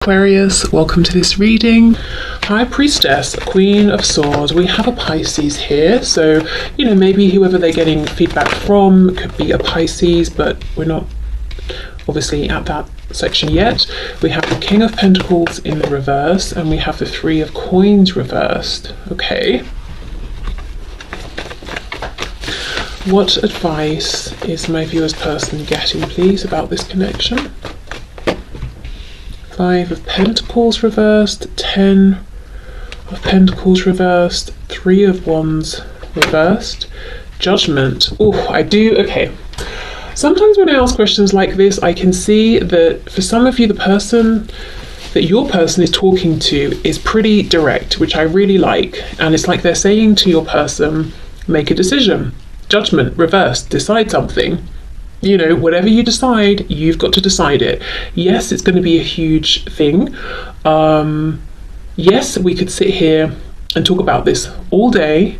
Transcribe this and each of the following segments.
Aquarius, welcome to this reading. High Priestess, Queen of Swords. We have a Pisces here, so maybe whoever they're getting feedback from could be a Pisces, but we're not obviously at that section yet. We have the King of Pentacles in the reverse, and we have the Three of Coins reversed. Okay. What advice is my viewer's person getting, please, about this connection? Five of Pentacles reversed, 10 of Pentacles reversed, 3 of Wands reversed, Judgment. Oh, okay. Sometimes when I ask questions like this, I can see that for some of you, the person that your person is talking to is pretty direct, which I really like. And it's like they're saying to your person, make a decision. Judgment, reversed, decide something. Whatever you decide, you've got to decide it. Yes, it's going to be a huge thing. Yes, we could sit here and talk about this all day,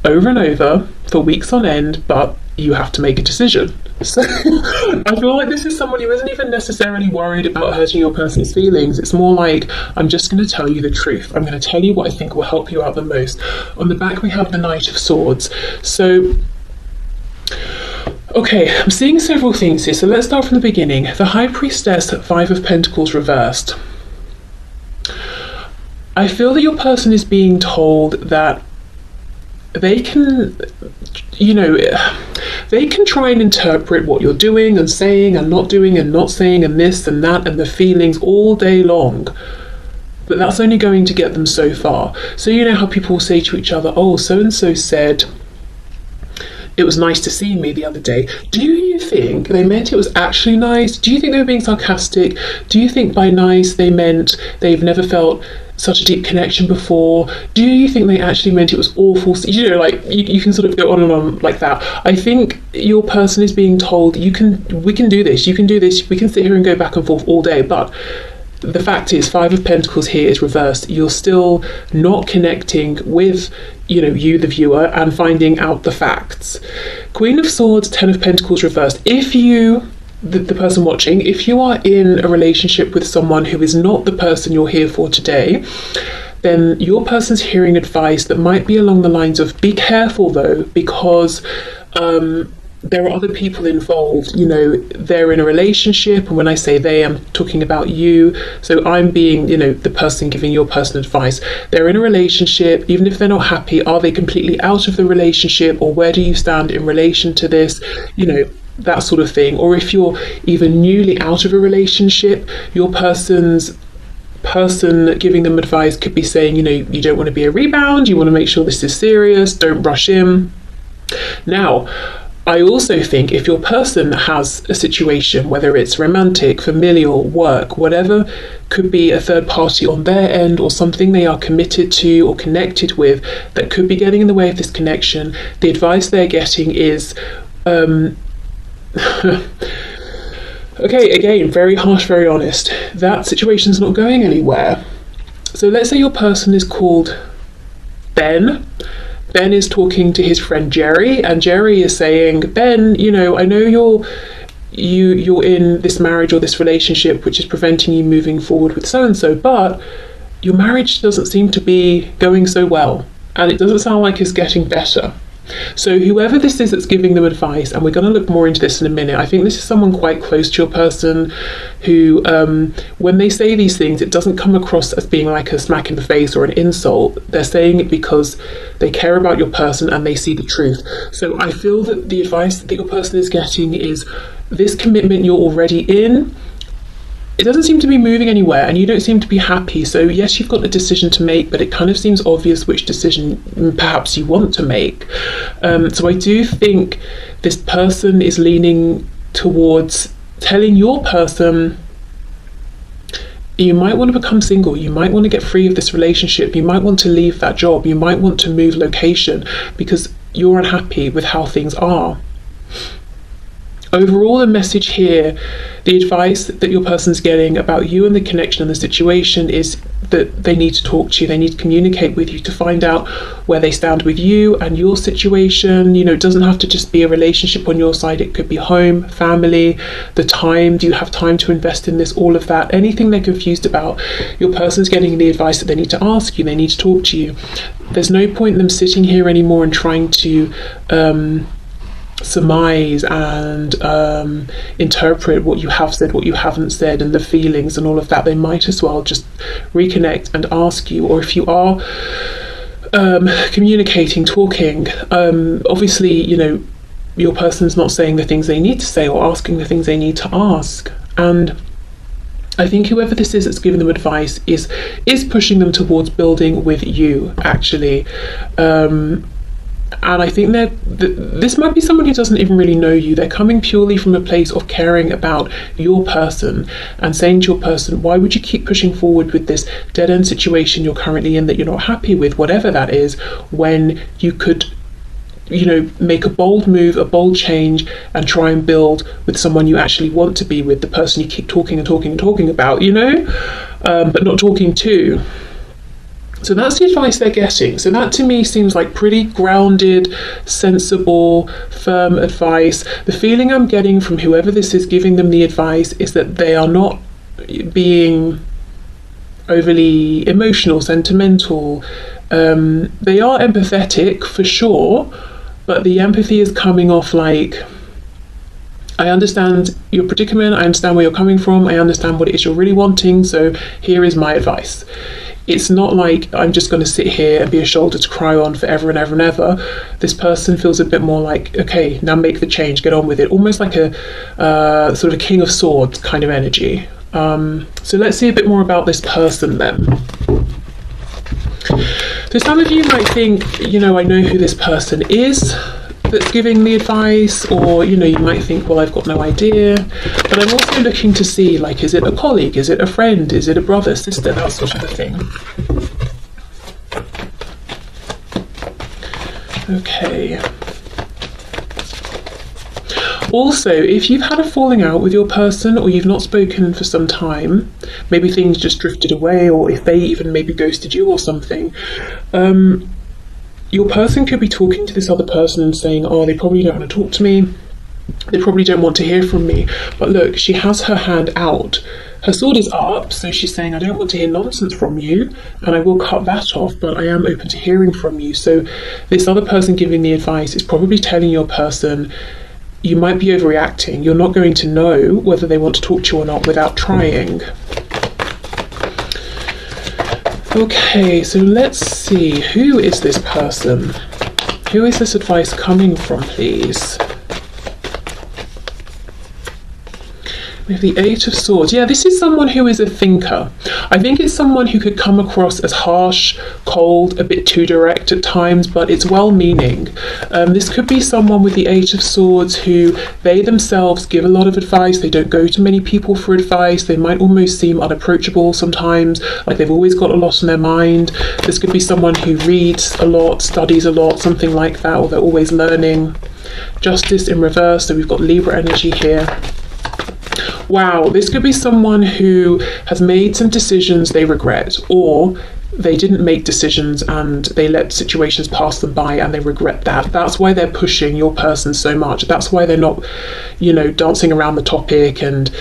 over and over, for weeks on end, but you have to make a decision. So I feel like this is someone who isn't even necessarily worried about hurting your person's feelings. It's more like, I'm just going to tell you the truth. I'm going to tell you what I think will help you out the most. On the back, we have the Knight of Swords. So okay, I'm seeing several things here, so let's start from the beginning. The High Priestess, 5 of Pentacles reversed. I feel that your person is being told that they can, they can try and interpret what you're doing and saying and not doing and not saying and this and that and the feelings all day long. But that's only going to get them so far. So you know how people say to each other, oh, so-and-so said, it was nice to see me the other day. Do you think they meant it was actually nice? Do you think they were being sarcastic? Do you think by nice they meant they've never felt such a deep connection before? Do you think they actually meant it was awful? You can sort of go on and on like that. I think your person is being told, we can do this, you can do this, we can sit here and go back and forth all day, but the fact is, 5 of Pentacles here is reversed. You're still not connecting with, you, the viewer, and finding out the facts. Queen of Swords, 10 of Pentacles reversed. If you, the person watching, if you are in a relationship with someone who is not the person you're here for today, then your person's hearing advice that might be along the lines of, be careful though, because there are other people involved. They're in a relationship, and when I say they, I'm talking about you. So I'm being, the person giving your person advice. They're in a relationship. Even if they're not happy, are they completely out of the relationship, or where do you stand in relation to this? That sort of thing. Or if you're even newly out of a relationship, your person giving them advice could be saying, you don't want to be a rebound, you want to make sure this is serious, don't rush in. Now, I also think if your person has a situation, whether it's romantic, familial, work, whatever, could be a third party on their end or something they are committed to or connected with that could be getting in the way of this connection, the advice they're getting is, okay, again, very harsh, very honest, that situation's not going anywhere. So let's say your person is called Ben. Ben is talking to his friend Jerry, and Jerry is saying, Ben, I know you're in this marriage or this relationship which is preventing you moving forward with so-and-so, but your marriage doesn't seem to be going so well, and it doesn't sound like it's getting better. So whoever this is that's giving them advice, and we're going to look more into this in a minute, I think this is someone quite close to your person who, when they say these things, it doesn't come across as being like a smack in the face or an insult. They're saying it because they care about your person and they see the truth. So I feel that the advice that your person is getting is, this commitment you're already in, it doesn't seem to be moving anywhere, and you don't seem to be happy. So yes, you've got a decision to make, but it kind of seems obvious which decision perhaps you want to make. So I do think this person is leaning towards telling your person, you might want to become single, you might want to get free of this relationship, you might want to leave that job, you might want to move location because you're unhappy with how things are. Overall, the message here, the advice that your person's getting about you and the connection and the situation is, that they need to talk to you, they need to communicate with you to find out where they stand with you and your situation. You know, it doesn't have to just be a relationship on your side, it could be home, family, the time, do you have time to invest in this, all of that. Anything they're confused about, your person's getting the advice that they need to ask you, they need to talk to you. There's no point in them sitting here anymore and trying to surmise and interpret what you have said, what you haven't said, and the feelings and all of that. They might as well just reconnect and ask you. Or if you are communicating, talking, obviously, you know, your person's not saying the things they need to say or asking the things they need to ask. And I think whoever this is that's giving them advice is pushing them towards building with you, actually. And I think that this might be someone who doesn't even really know you. They're coming purely from a place of caring about your person and saying to your person, why would you keep pushing forward with this dead-end situation you're currently in that you're not happy with, whatever that is, when you could, you know, make a bold move, a bold change, and try and build with someone you actually want to be with, the person you keep talking and talking and talking about, you know, but not talking to. So that's the advice they're getting. So that to me seems like pretty grounded, sensible, firm advice. The feeling I'm getting from whoever this is giving them the advice is that they are not being overly emotional, sentimental. They are empathetic for sure, but the empathy is coming off like, I understand your predicament, I understand where you're coming from, I understand what it is you're really wanting, so here is my advice. It's not like I'm just going to sit here and be a shoulder to cry on forever and ever and ever. This person feels a bit more like, okay, now make the change, get on with it. Almost like a sort of a King of Swords kind of energy. So let's see a bit more about this person then. So some of you might think, you know, I know who this person is that's giving the advice, or, you know, you might think, well, I've got no idea. But I'm also looking to see, like, is it a colleague, is it a friend, is it a brother, sister, that sort of a thing. Okay. Also, if you've had a falling out with your person, or you've not spoken for some time, maybe things just drifted away, or if they even maybe ghosted you or something, your person could be talking to this other person and saying, oh, they probably don't want to talk to me, they probably don't want to hear from me. But look, she has her hand out. Her sword is up, so she's saying, I don't want to hear nonsense from you, and I will cut that off, but I am open to hearing from you. So this other person giving the advice is probably telling your person, you might be overreacting. You're not going to know whether they want to talk to you or not without trying. Okay, so let's see, who is this person? Who is this advice coming from, please? We have the Eight of Swords. Yeah, this is someone who is a thinker. I think it's someone who could come across as harsh, cold, a bit too direct at times, but it's well-meaning. This could be someone with the Eight of Swords who they themselves give a lot of advice. They don't go to many people for advice. They might almost seem unapproachable sometimes, like they've always got a lot on their mind. This could be someone who reads a lot, studies a lot, something like that, or they're always learning. Justice in reverse, so we've got Libra energy here. Wow, this could be someone who has made some decisions they regret, or they didn't make decisions and they let situations pass them by and they regret that. That's why they're pushing your person so much. That's why they're not, you know, dancing around the topic and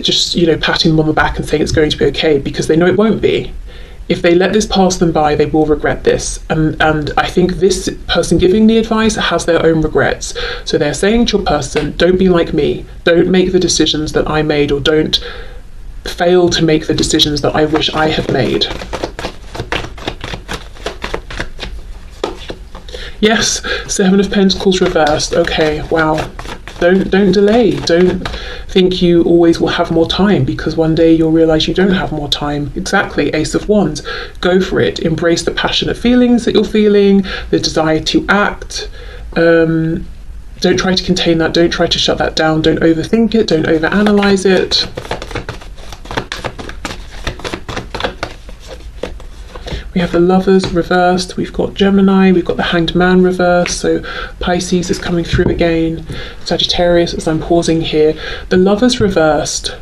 just, you know, patting them on the back and saying it's going to be okay, because they know it won't be. If they let this pass them by, they will regret this. And I think this person giving the advice has their own regrets. So they're saying to your person, don't be like me. Don't make the decisions that I made, or don't fail to make the decisions that I wish I had made. Yes, Seven of Pentacles reversed. Okay, wow. Don't delay. Don't think you always will have more time, because one day you'll realize you don't have more time. Exactly, Ace of Wands. Go for it. Embrace the passionate feelings that you're feeling, the desire to act. Don't try to contain that. Don't try to shut that down. Don't overthink it. Don't overanalyze it. We have the Lovers reversed, we've got Gemini, we've got the Hanged Man reversed, so Pisces is coming through again, Sagittarius, as I'm pausing here. The Lovers reversed,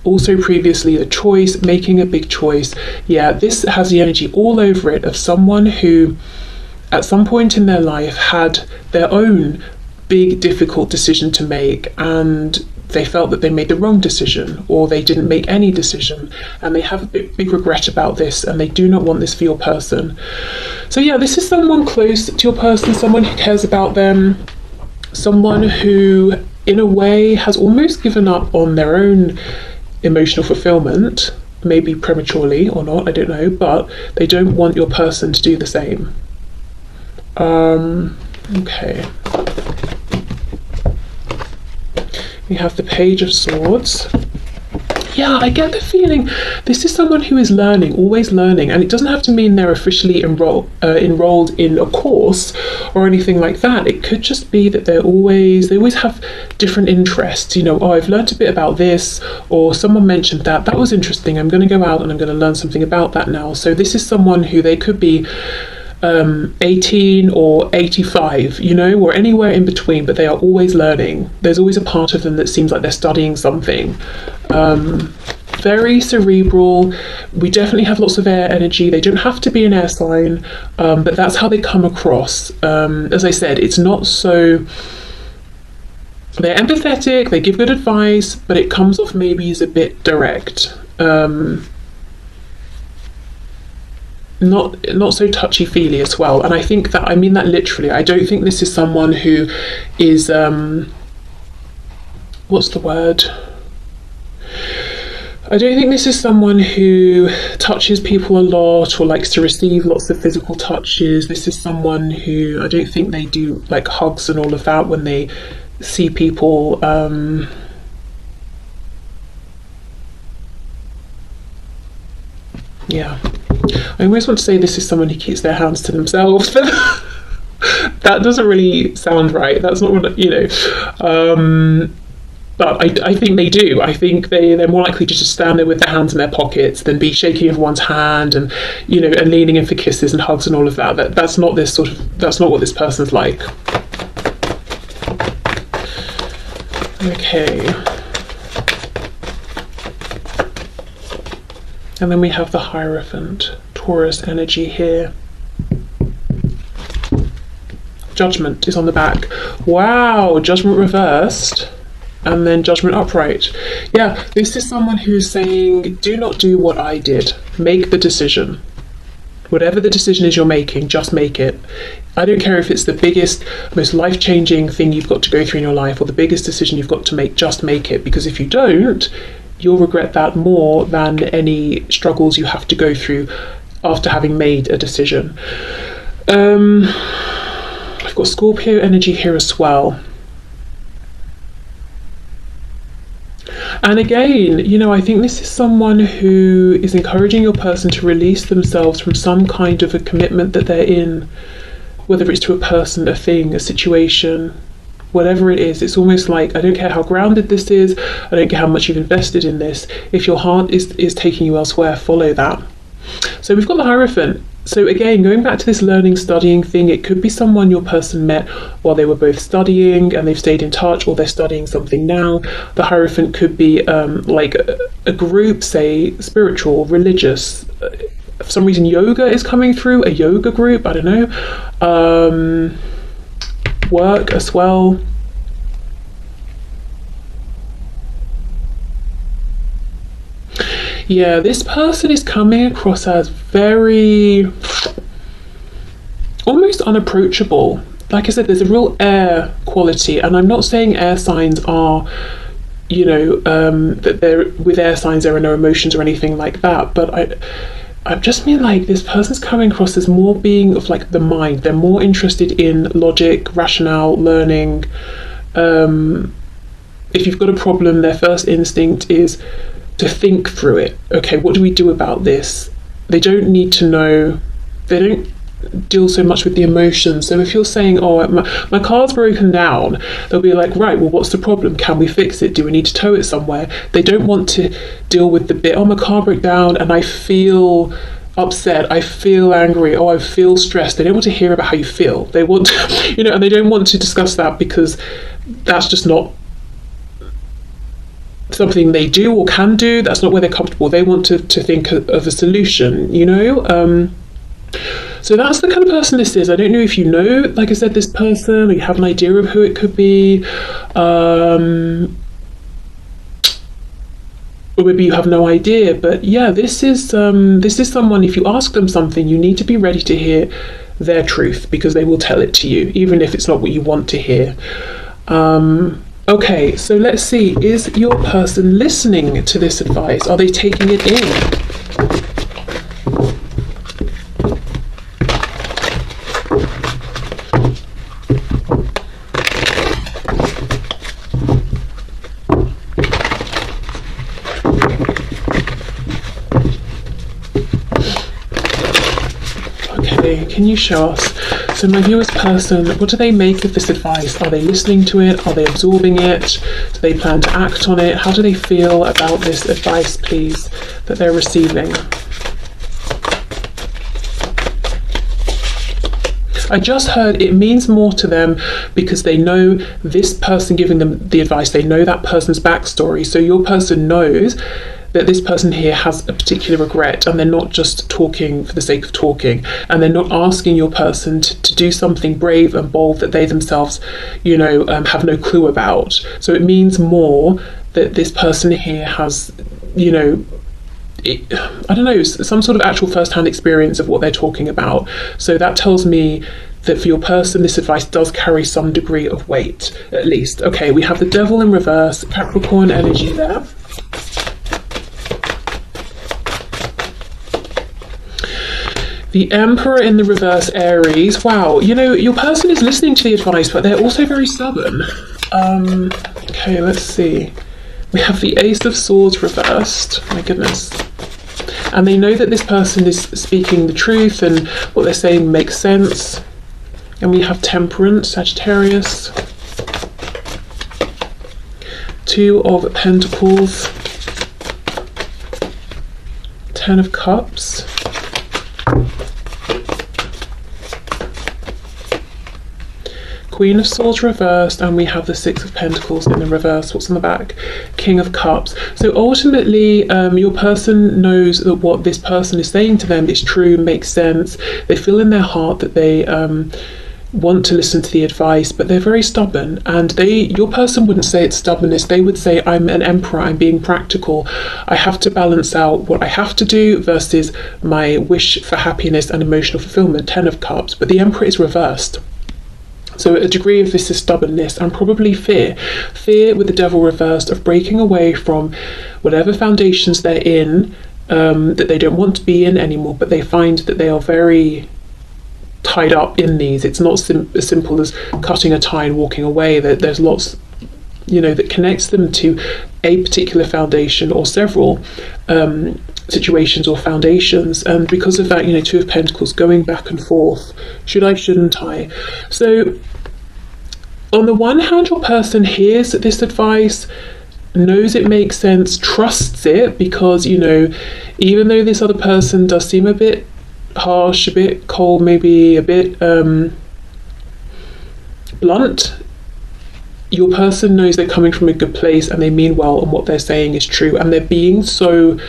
Also previously a choice, making a big choice. Yeah, this has the energy all over it of someone who at some point in their life had their own big difficult decision to make, and they felt that they made the wrong decision, or they didn't make any decision, and they have a big regret about this, and they do not want this for your person. So yeah, this is someone close to your person, someone who cares about them, someone who in a way has almost given up on their own emotional fulfillment, maybe prematurely or not, I don't know, but they don't want your person to do the same. Okay. We have the Page of Swords. Yeah, I get the feeling this is someone who is learning, always learning, and it doesn't have to mean they're officially enrolled in a course or anything like that. It could just be that they always have different interests. You know, oh, I've learned a bit about this, or someone mentioned that was interesting. I'm going to go out and I'm going to learn something about that now. So this is someone who they could be 18 or 85, you know, or anywhere in between, but they are always learning. There's always a part of them that seems like they're studying something. Very cerebral. We definitely have lots of air energy. They don't have to be an air sign, but that's how they come across. As I said, it's not so... They're empathetic, they give good advice, but it comes off maybe as a bit direct. Not so touchy-feely as well, and I think that I mean that literally. I don't think this is someone who is what's the word? I don't think this is someone who touches people a lot or likes to receive lots of physical touches. This is someone who I don't think they do like hugs and all of that when they see people. Yeah. I almost want to say this is someone who keeps their hands to themselves, but that doesn't really sound right. That's not what, you know. But I think they do. I think they're more likely to just stand there with their hands in their pockets than be shaking everyone's hand and, you know, and leaning in for kisses and hugs and all of that. That's not what this person's like. Okay. And then we have the Hierophant, Taurus energy here. Judgment is on the back. Wow, Judgment reversed and then Judgment upright. Yeah, this is someone who's saying, do not do what I did. Make the decision. Whatever the decision is you're making, just make it. I don't care if it's the biggest, most life-changing thing you've got to go through in your life or the biggest decision you've got to make, just make it. Because if you don't, you'll regret that more than any struggles you have to go through after having made a decision. I've got Scorpio energy here as well. And again, you know, I think this is someone who is encouraging your person to release themselves from some kind of a commitment that they're in, whether it's to a person, a thing, a situation, whatever it is. It's almost like, I don't care how grounded this is, I don't care how much you've invested in this, if your heart is taking you elsewhere, follow that. So we've got the Hierophant. So again, going back to this learning, studying thing, it could be someone your person met while they were both studying and they've stayed in touch, or they're studying something now. The Hierophant could be like a group, say spiritual, religious. For some reason yoga is coming through, a yoga group, I don't know. Work as well. Yeah, this person is coming across as very almost unapproachable. Like I said, there's a real air quality, and I'm not saying air signs are, you know, that they're with air signs there are no emotions or anything like that, but I just mean like this person's coming across as more being of like the mind. They're more interested in logic, rationale, learning. If you've got a problem, their first instinct is to think through it. Okay, what do we do about this? They don't need to know, they don't deal so much with the emotions. So if you're saying, oh, my car's broken down, they'll be like, right, well, what's the problem? Can we fix it? Do we need to tow it somewhere? They don't want to deal with the bit, oh, my car broke down and I feel upset, I feel angry, oh, I feel stressed. They don't want to hear about how you feel. They want to, you know, and they don't want to discuss that because that's just not something they do or can do. That's not where they're comfortable. They want to think of a solution, you know. So that's the kind of person this is. I don't know if you know, like I said, this person, or you have an idea of who it could be. Or maybe you have no idea, but yeah, this is someone, if you ask them something, you need to be ready to hear their truth, because they will tell it to you, even if it's not what you want to hear. Okay, so let's see, is your person listening to this advice? Are they taking it in? Can you show us? So my viewer's person, what do they make of this advice? Are they listening to it? Are they absorbing it? Do they plan to act on it? How do they feel about this advice, please, that they're receiving? I just heard it means more to them because they know this person giving them the advice, they know that person's backstory. So your person knows that this person here has a particular regret, and they're not just talking for the sake of talking, and they're not asking your person to do something brave and bold that they themselves, you know, have no clue about. So it means more that this person here has, you know, I don't know, some sort of actual first-hand experience of what they're talking about. So that tells me that for your person, this advice does carry some degree of weight, at least. Okay, we have the Devil in reverse, Capricorn energy there. The Emperor in the reverse, Aries. Wow, you know, your person is listening to the advice, but they're also very stubborn. Okay, let's see. We have the Ace of Swords reversed. My goodness. And they know that this person is speaking the truth and what they're saying makes sense. And we have Temperance, Sagittarius. Two of Pentacles. Ten of Cups. Queen of Swords reversed, and we have the Six of Pentacles in the reverse. What's on the back? King of Cups. So ultimately, your person knows that what this person is saying to them is true, makes sense. They feel in their heart that they want to listen to the advice, but they're very stubborn. And your person wouldn't say it's stubbornness. They would say, I'm an emperor, I'm being practical. I have to balance out what I have to do versus my wish for happiness and emotional fulfillment. 10 of Cups. But the Emperor is reversed. So a degree of this is stubbornness and probably fear. Fear with the Devil reversed of breaking away from whatever foundations they're in, that they don't want to be in anymore, but they find that they are very tied up in these. It's not as simple as cutting a tie and walking away. There's lots, you know, that connects them to a particular foundation or several situations or foundations, and because of that, you know, Two of Pentacles going back and forth. Should I, shouldn't I? So on the one hand, your person hears this advice, knows it makes sense, trusts it, because, you know, even though this other person does seem a bit harsh, a bit cold, maybe a bit blunt, your person knows they're coming from a good place and they mean well, and what they're saying is true, and they're being so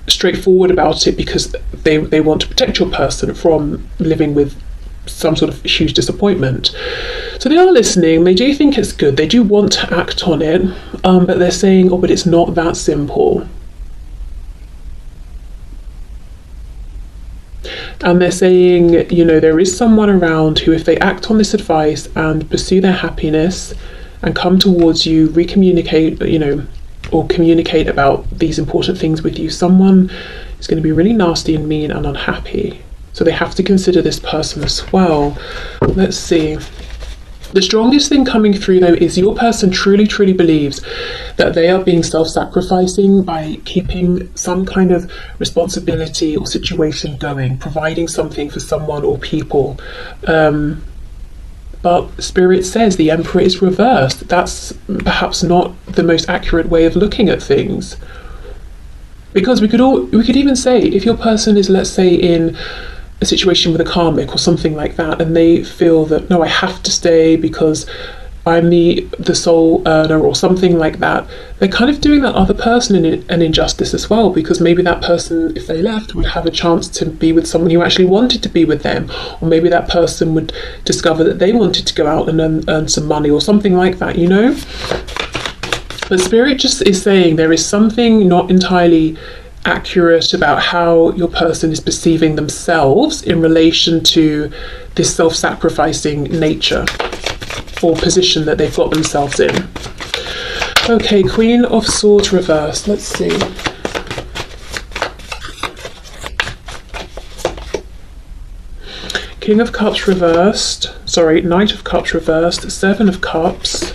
straightforward about it because they want to protect your person from living with some sort of huge disappointment. So they are listening, they do think it's good, they do want to act on it, but they're saying, oh, but it's not that simple. And they're saying, you know, there is someone around who, if they act on this advice and pursue their happiness and come towards you, recommunicate, you know, or communicate about these important things with you, someone is going to be really nasty and mean and unhappy. So they have to consider this person as well. Let's see. The strongest thing coming through, though, is your person truly, truly believes that they are being self-sacrificing by keeping some kind of responsibility or situation going, providing something for someone or people. But Spirit says the Emperor is reversed. That's perhaps not the most accurate way of looking at things. Because we could even say, if your person is, let's say, in a situation with a karmic or something like that, and they feel that, no, I have to stay because I'm the sole earner or something like that, they're kind of doing that other person an injustice as well, because maybe that person, if they left, would have a chance to be with someone who actually wanted to be with them, or maybe that person would discover that they wanted to go out and earn some money or something like that, you know. But Spirit just is saying there is something not entirely accurate about how your person is perceiving themselves in relation to this self-sacrificing nature or position that they've got themselves in. Okay, Queen of Swords reversed. Let's see. King of Cups reversed. Sorry, Knight of Cups reversed. Seven of Cups.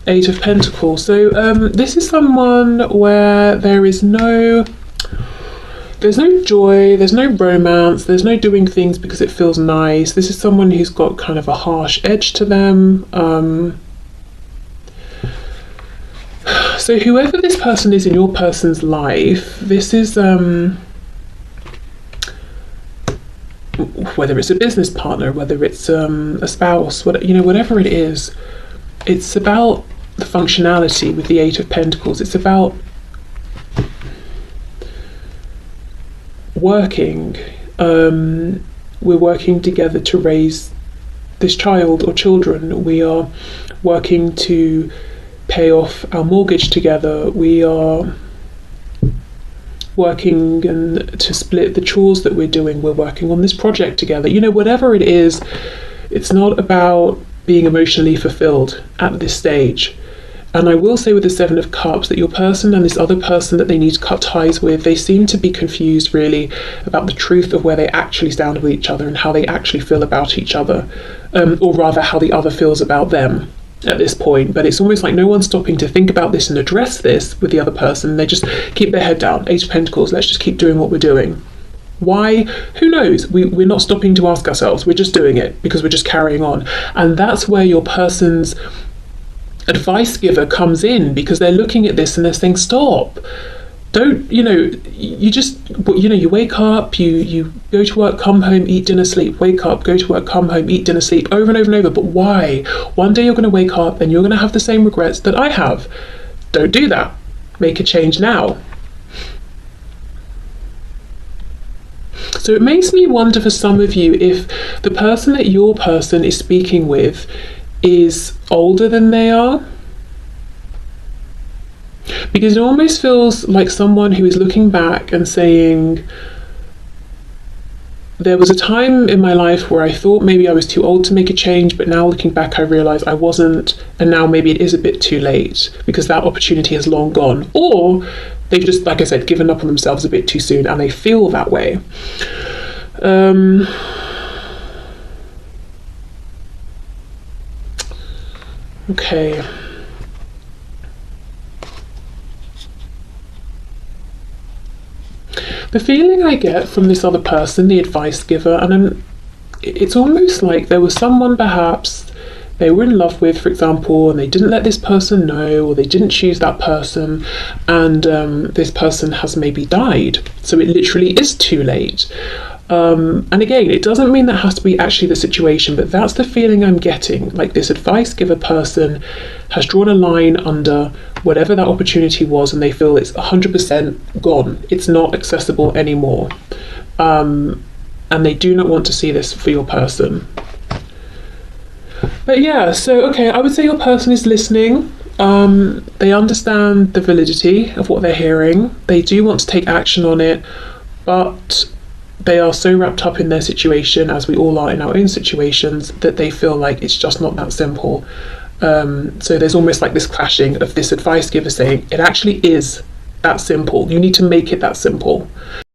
Eight of Pentacles. So this is someone where there's no joy, there's no romance, there's no doing things because it feels nice. This is someone who's got kind of a harsh edge to them. So whoever this person is in your person's life, this is whether it's a business partner, whether it's a spouse, whatever it is, it's about the functionality with the Eight of Pentacles. It's about working. We're working together to raise this child or children. We are working to pay off our mortgage together. We are working to split the chores that we're doing. We're working on this project together. Whatever it is, it's not about being emotionally fulfilled at this stage. And I will say with the Seven of Cups that your person and this other person that they need to cut ties with, they seem to be confused really about the truth of where they actually stand with each other and how they actually feel about each other, or rather how the other feels about them at this point. But it's almost like no one's stopping to think about this and address this with the other person. They just keep their head down. Eight of Pentacles, let's just keep doing what we're doing. Why? Who knows? We're not stopping to ask ourselves. We're just doing it because we're just carrying on. And that's where your person's advice giver comes in, because they're looking at this and they're saying, stop. Don't, you wake up, you go to work, come home, eat dinner, sleep, wake up, go to work, come home, eat dinner, sleep, over and over and over. But why? One day you're going to wake up and you're going to have the same regrets that I have. Don't do that. Make a change now. So it makes me wonder for some of you if the person that your person is speaking with is older than they are. Because it almost feels like someone who is looking back and saying, there was a time in my life where I thought maybe I was too old to make a change, but now looking back I realise I wasn't, and now maybe it is a bit too late because that opportunity has long gone. Or they've just, like I said, given up on themselves a bit too soon and they feel that way. Okay. The feeling I get from this other person, the advice giver, and it's almost like there was someone perhaps they were in love with, for example, and they didn't let this person know, or they didn't choose that person, and this person has maybe died. So it literally is too late. And again, it doesn't mean that has to be actually the situation, but that's the feeling I'm getting. Like this advice giver person has drawn a line under whatever that opportunity was, and they feel it's 100% gone. It's not accessible anymore. And they do not want to see this for your person. But yeah, so okay, I would say your person is listening. They understand the validity of what they're hearing. They do want to take action on it, but they are so wrapped up in their situation, as we all are in our own situations, that they feel like it's just not that simple. So there's almost like this clashing of this advice giver saying, it actually is that simple. You need to make it that simple.